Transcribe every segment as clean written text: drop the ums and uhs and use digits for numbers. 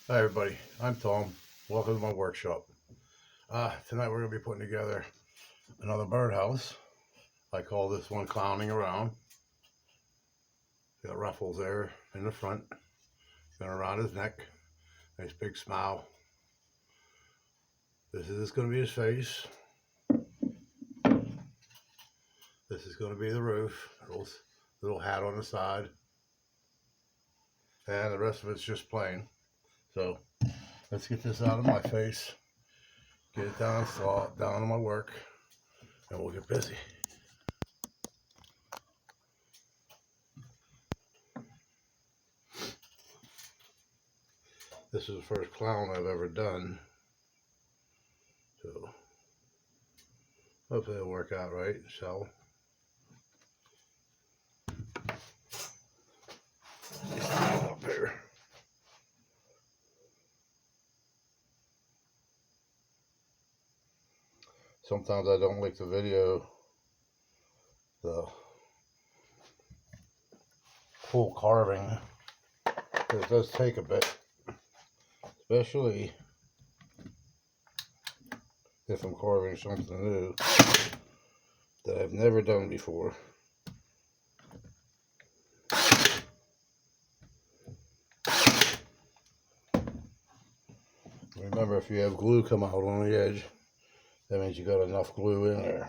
Hi everybody, I'm Tom. Welcome to my workshop. Tonight we're going to be putting together another birdhouse. I call this one clowning around. Got ruffles there in the front, going around his neck. Nice big smile. This is going to be his face. This is going to be the roof. Little hat on the side. And the rest of it's just plain. So let's get this out of my face. Get it down to my work. And we'll get busy. This is the first clown I've ever done. So hopefully it'll work out right. So up here. Sometimes I don't like the video, the full carving. It does take a bit, especially if I'm carving something new that I've never done before. Remember, if you have glue come out on the edge, that means you got enough glue in there.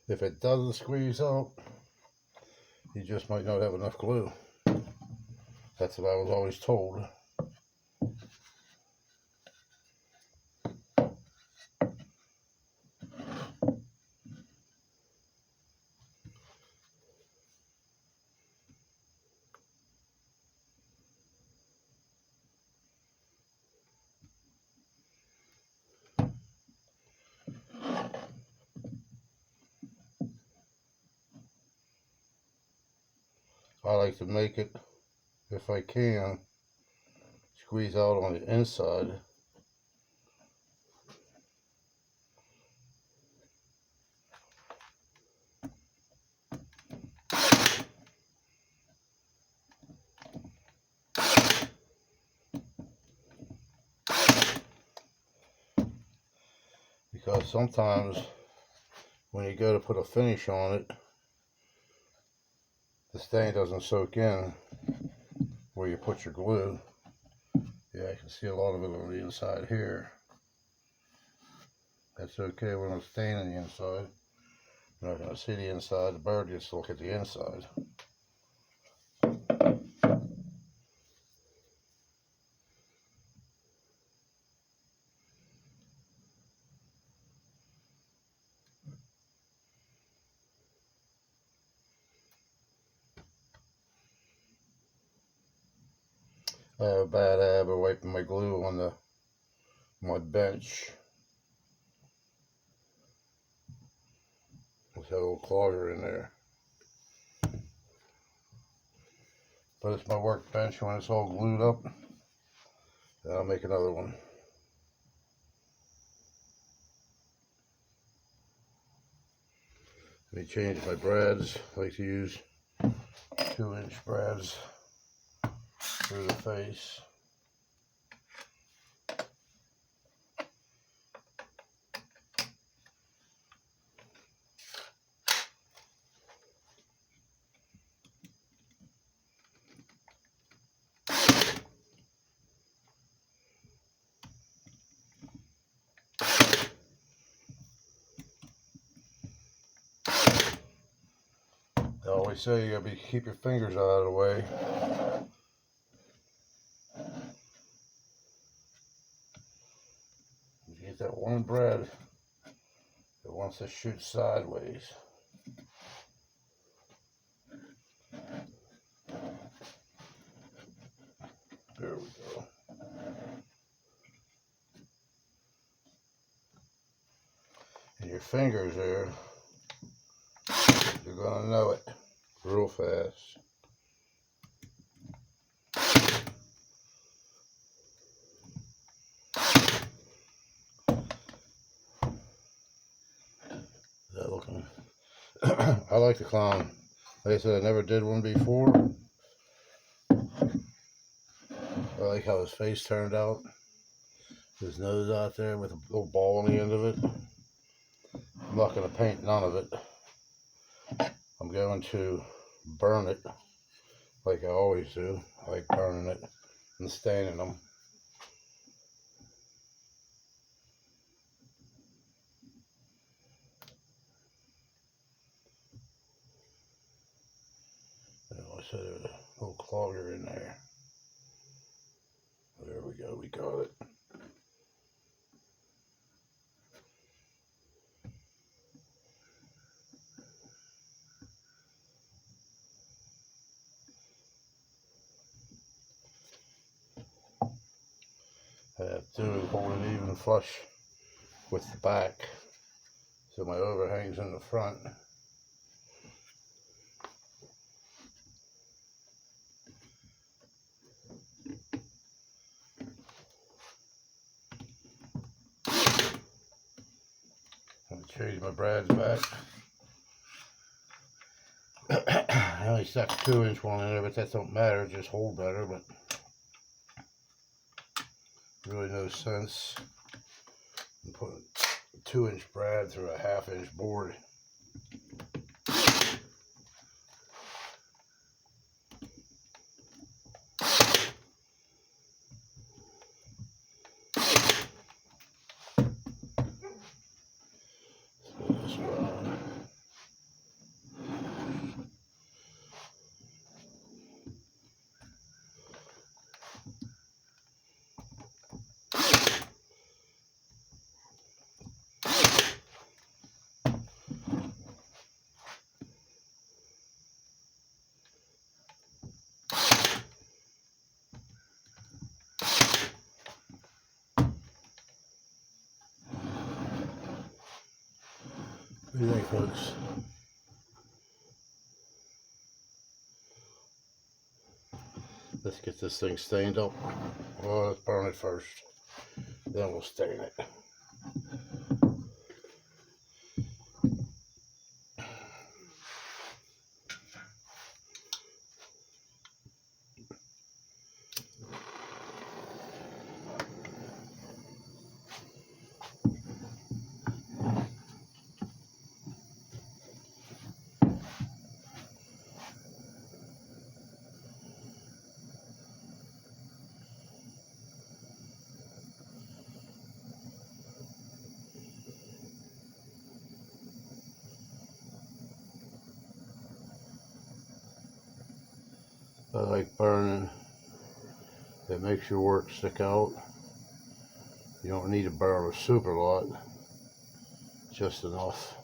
If it doesn't squeeze out, you just might not have enough glue. That's what I was always told. I like to make it, if I can, squeeze out on the inside. Because sometimes when you go to put a finish on it, the stain doesn't soak in where you put your glue. Yeah, I can see a lot of it on the inside here. That's okay, we're not staining the inside. You're not going to see the inside, the bird gets to look at the inside. I have a bad habit of wiping my glue on my bench with that little clogger in there. But it's my workbench. When it's all glued up, then I'll make another one. Let me change my brads. I like to use 2-inch brads through the face. I always say you gotta keep your fingers out of the way. You get that one brad that wants to shoot sideways. There we go. And your fingers there, you're gonna know it real fast. Is that looking? I like the clown Like I said, I never did one before. I like how his face turned out. His nose out there with a little ball on the end of it. I'm not going to paint none of it. I'm going to burn it like I always do. I like burning it and staining them. I said there's a little clogger in there. There we go, we got it. I have to hold it even flush with the back so my overhang's in the front. I'm gonna change my brads back. I only stuck a 2-inch one in there, but that don't matter, it just hold better, but really no sense in putting a 2-inch brad through a 1/2-inch board. What do you think, folks? Let's get this thing stained up. Well, let's burn it first, then we'll stain it. I like burning. It makes your work stick out. You don't need to burn a super lot, just enough.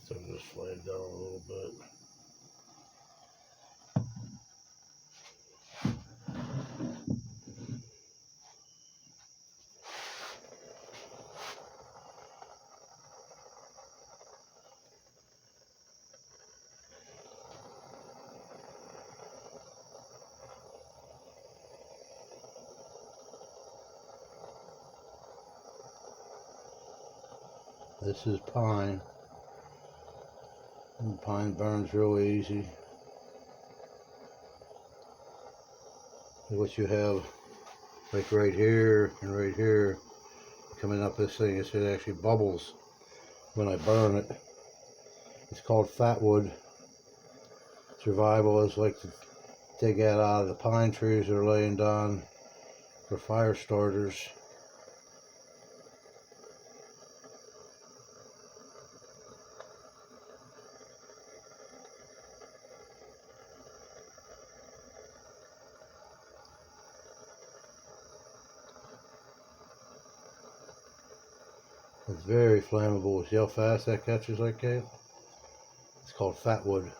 So I'm just laying down a little bit. This is pine. And pine burns real easy. What you have, like right here and right here, coming up this thing, it actually bubbles when I burn it. It's called fatwood. Survivalists like to dig that out of the pine trees that are laying down for fire starters. It's very flammable. See how fast that catches like that? It's called fat wood.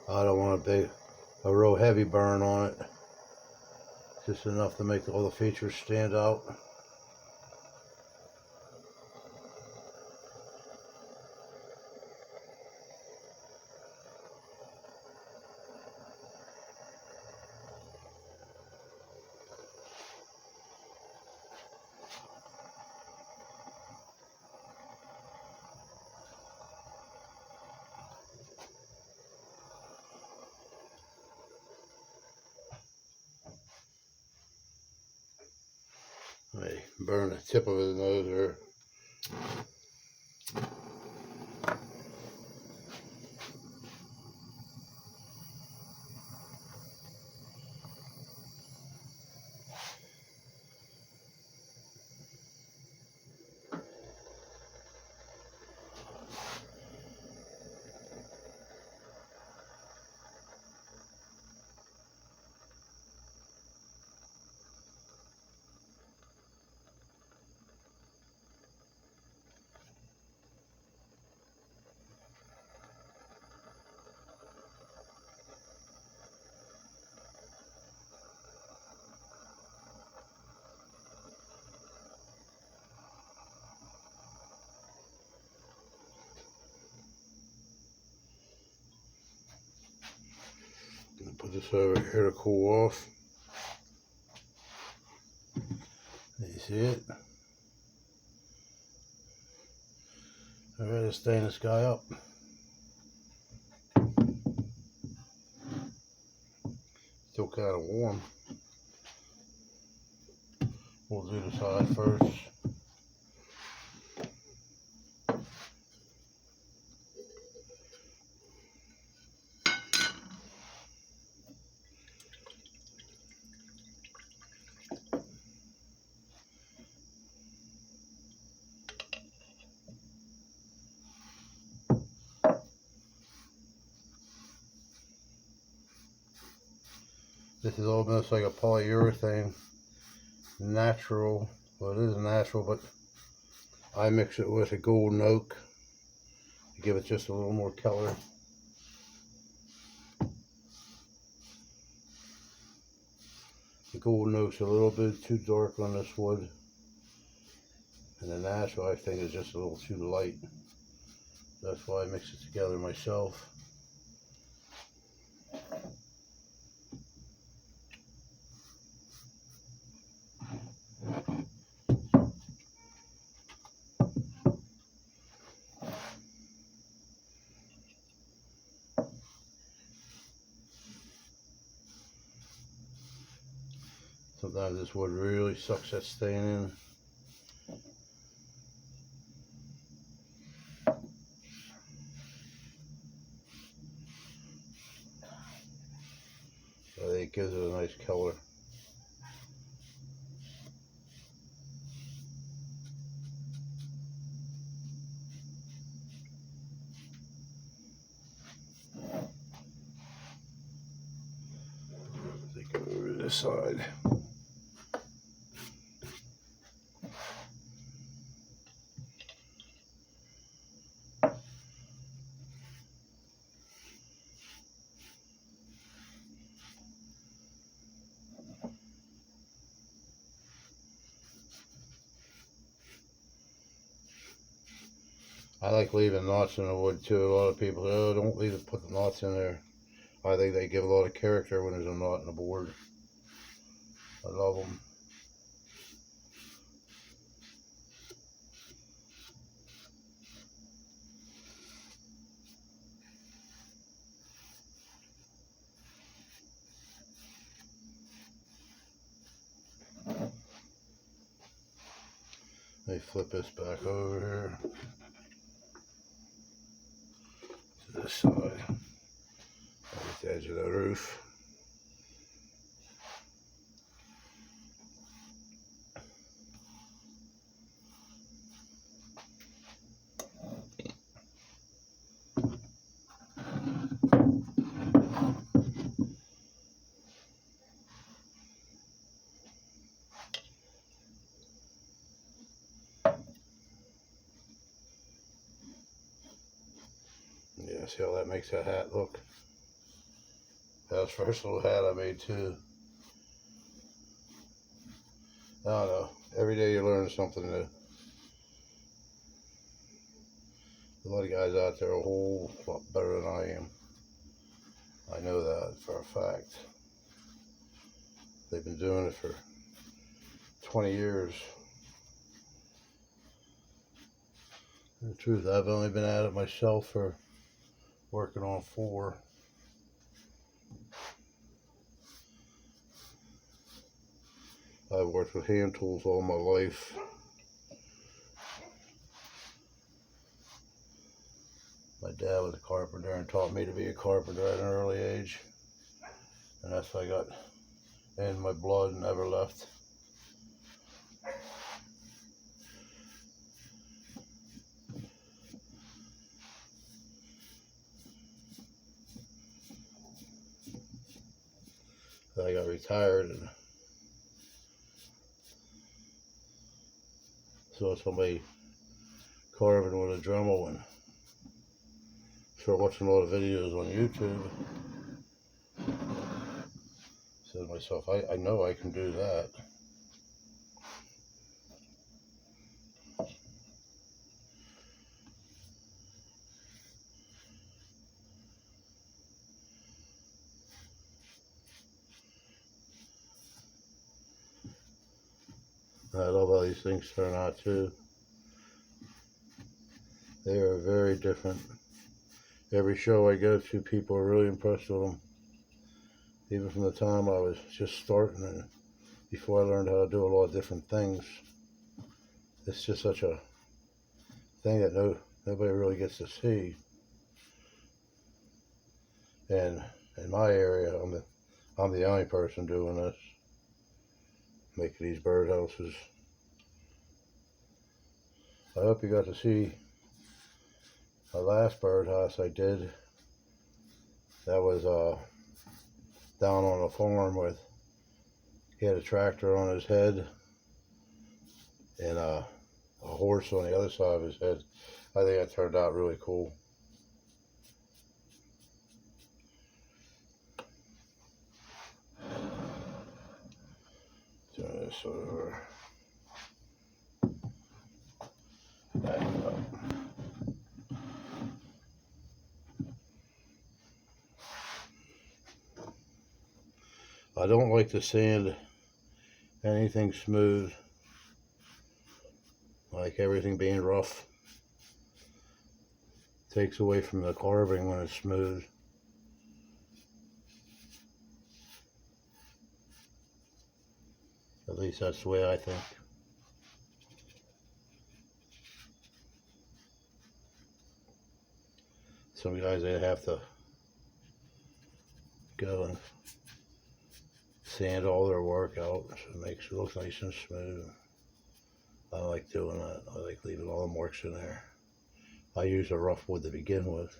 I don't want a real heavy burn on it. Just enough to make all the features stand out. I burn the tip of his nose there. Put this over here to cool off. You see it? I'm ready to stain this guy up. Still kind of warm. We'll do the side first. This is almost like a polyurethane, natural. Well, it is natural, but I mix it with a golden oak to give it just a little more color. The golden oak's a little bit too dark on this wood, and the natural I think is just a little too light. That's why I mix it together myself. Sometimes this wood really sucks that stain in. I think it gives it a nice color. Take it over to this side. I like leaving knots in the wood too. A lot of people say, oh, don't leave it, put the knots in there. I think they give a lot of character when there's a knot in the board. I love them. Let me flip this back over here to this side. At the edge of the roof. See how that makes that hat look? That was the first little hat I made too. I don't know. Every day you learn something new. A lot of guys out there are a whole lot better than I am. I know that for a fact. They've been doing it for 20 years. The truth, I've only been at it myself for working on 4. I've worked with hand tools all my life. My dad was a carpenter and taught me to be a carpenter at an early age. And that's what I got in my blood and never left. I got retired and saw somebody carving with a Dremel and started watching a lot of videos on YouTube. Said to myself, I know I can do that. I love how these things turn out too. They are very different. Every show I go to, people are really impressed with them. Even from the time I was just starting and before I learned how to do a lot of different things. It's just such a thing that nobody really gets to see. And in my area, I'm the only person doing this, making these birdhouses. I hope you got to see my last birdhouse I did. That was down on a farm with, he had a tractor on his head and a horse on the other side of his head. I think that turned out really cool. Turn this over. Back up. I don't like to sand anything smooth, like everything being rough. Takes away from the carving when it's smooth. At least that's the way I think. Some guys, they have to go and sand all their work out so it looks nice and smooth. I like doing that. I like leaving all the marks in there. I use a rough wood to begin with.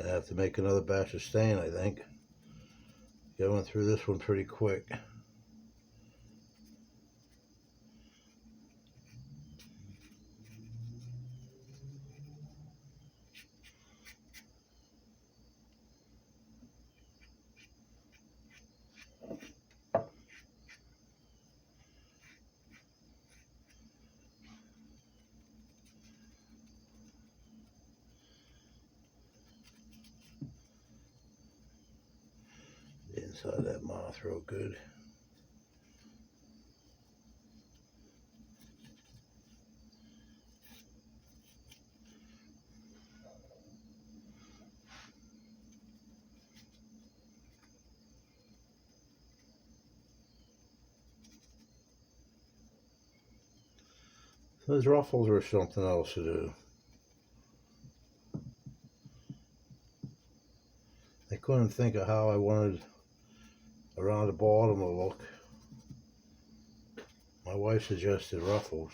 I have to make another batch of stain, I think. Going through this one pretty quick. The inside of that moth real good. Those ruffles are something else to do. couldn't think of how I wanted around the bottom to look. My wife suggested ruffles.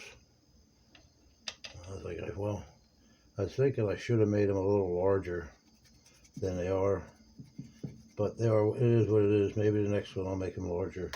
I was like, well, I was thinking I should have made them a little larger than they are. But they are. It is what it is. Maybe the next one I'll make them larger.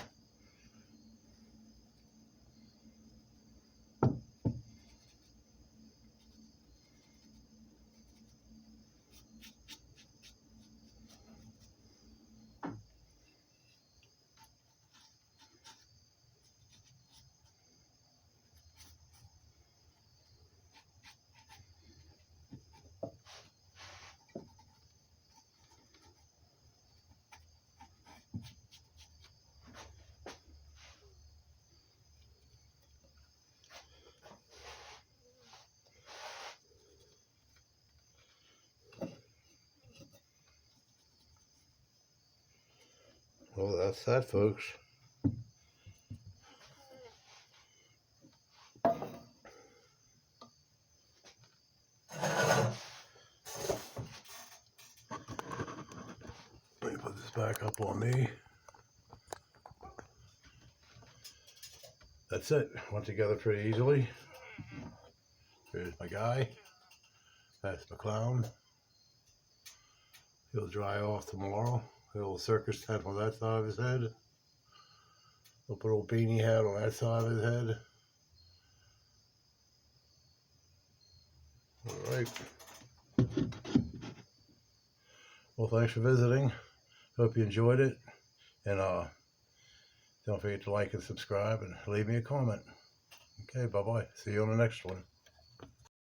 Well, that's that, folks. Let me put this back up on me. That's it. Went together pretty easily. Here's my guy. That's my clown. He'll dry off tomorrow. A little circus tent on that side of his head. We'll put a little beanie hat on that side of his head. Alright. Well, thanks for visiting. Hope you enjoyed it. And don't forget to like and subscribe and leave me a comment. Okay, bye-bye. See you on the next one.